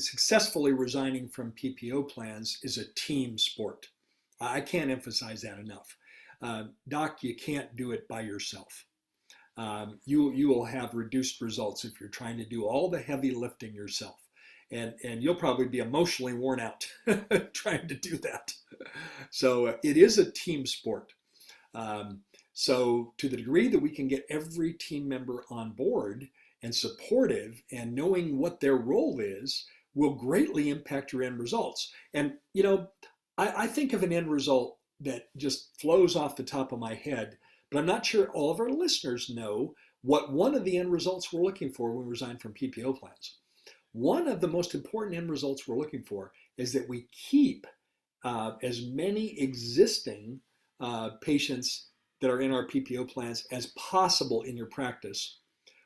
successfully resigning from PPO plans is a team sport. I can't emphasize that enough. Doc, you can't do it by yourself. You will have reduced results if you're trying to do all the heavy lifting yourself. And you'll probably be emotionally worn out trying to do that. So it is a team sport. So to the degree that we can get every team member on board and supportive and knowing what their role is will greatly impact your end results. And I think of an end result that just flows off the top of my head, but I'm not sure all of our listeners know what one of the end results we're looking for when we resign from PPO plans. One of the most important end results we're looking for is that we keep as many existing patients that are in our PPO plans as possible in your practice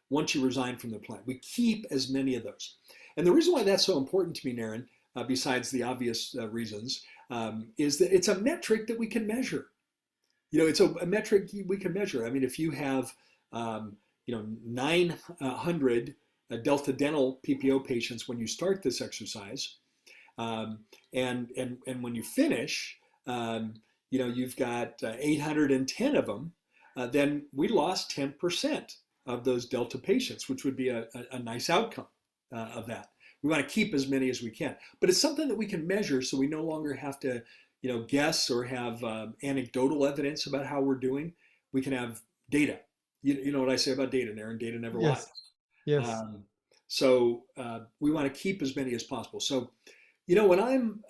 once you resign from the plan. We keep as many of those. And the reason why that's so important to me, Naren, besides the obvious reasons, is that it's a metric that we can measure. It's a metric we can measure. I mean, if you have 900 Delta Dental PPO patients when you start this exercise, and when you finish, you've got 810 of them, then we lost 10% of those Delta patients, which would be a nice outcome of that. We want to keep as many as we can, but it's something that we can measure, so we no longer have to, guess or have anecdotal evidence about how we're doing. We can have data. You know what I say about data, Aaron? Data never lies. Yes. Yes. So we want to keep as many as possible. So, when I'm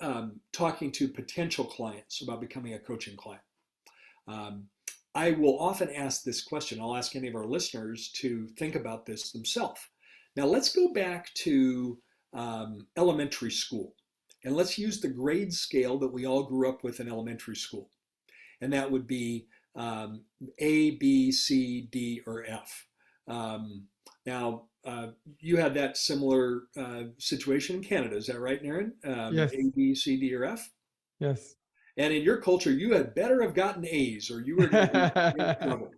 talking to potential clients about becoming a coaching client, I will often ask this question. I'll ask any of our listeners to think about this themselves. Now, let's go back to elementary school, and let's use the grade scale that we all grew up with in elementary school. And that would be A, B, C, D, or F. Now, you had that similar situation in Canada, is that right, Naren? Yes. A, B, C, D, or F? Yes. And in your culture, you had better have gotten A's or you were going to be in trouble.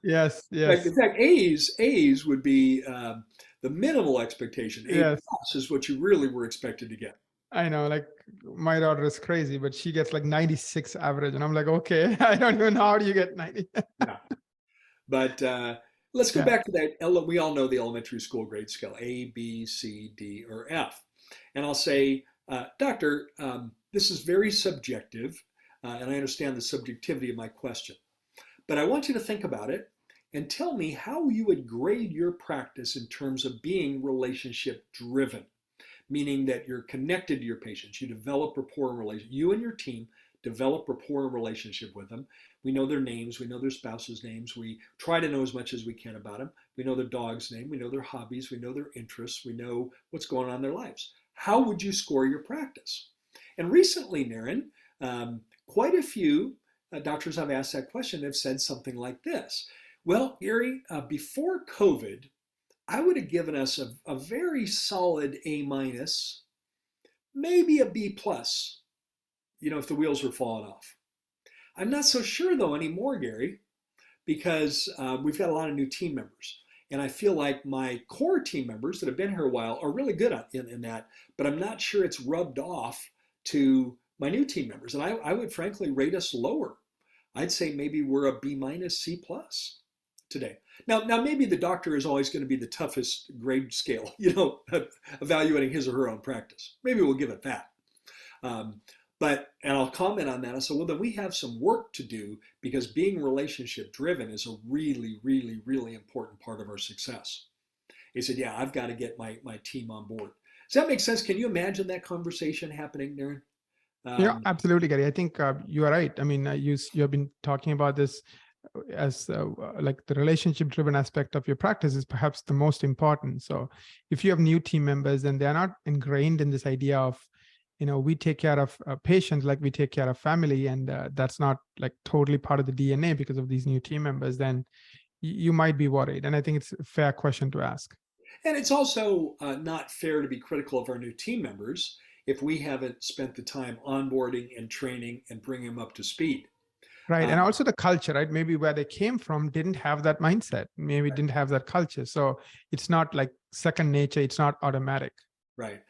Yes. In Yes. fact, A's would be the minimal expectation. A Yes. plus is what you really were expected to get. I know, like my daughter is crazy, but she gets like 96 average. And I'm like, okay, I don't even know how do you get 90. Yeah. But let's go Yeah. back to that. We all know the elementary school grade scale, A, B, C, D, or F. And I'll say, Doctor, this is very subjective, and I understand the subjectivity of my question. But I want you to think about it and tell me how you would grade your practice in terms of being relationship driven, meaning that you're connected to your patients. You develop rapport and relationship. You and your team develop rapport and relationship with them. We know their names. We know their spouses' names. We try to know as much as we can about them. We know their dog's name. We know their hobbies. We know their interests. We know what's going on in their lives. How would you score your practice? And recently, Naren, quite a few doctors I've asked that question have said something like this. Well, Gary, before COVID, I would have given us a very solid A minus, maybe a B plus, if the wheels were falling off. I'm not so sure though anymore, Gary, because we've got a lot of new team members. And I feel like my core team members that have been here a while are really good in that, but I'm not sure it's rubbed off to my new team members. And I would frankly rate us lower. I'd say maybe we're a B minus, C plus today. Now maybe the doctor is always going to be the toughest grade scale, evaluating his or her own practice. Maybe we'll give it that. And I'll comment on that. I said, well, then we have some work to do because being relationship driven is a really, really, really important part of our success. He said, yeah, I've got to get my team on board. Does that make sense? Can you imagine that conversation happening, Darren? Yeah, absolutely, Gary. I think you are right. I mean, you have been talking about this as like the relationship driven aspect of your practice is perhaps the most important. So if you have new team members and they're not ingrained in this idea of, we take care of patients like we take care of family, and that's not like totally part of the DNA because of these new team members, then you might be worried. And I think it's a fair question to ask. And it's also not fair to be critical of our new team members if we haven't spent the time onboarding and training and bringing them up to speed. Right. And also the culture, right? Maybe where they came from didn't have that mindset, maybe didn't have that culture. So it's not like second nature, it's not automatic. Right.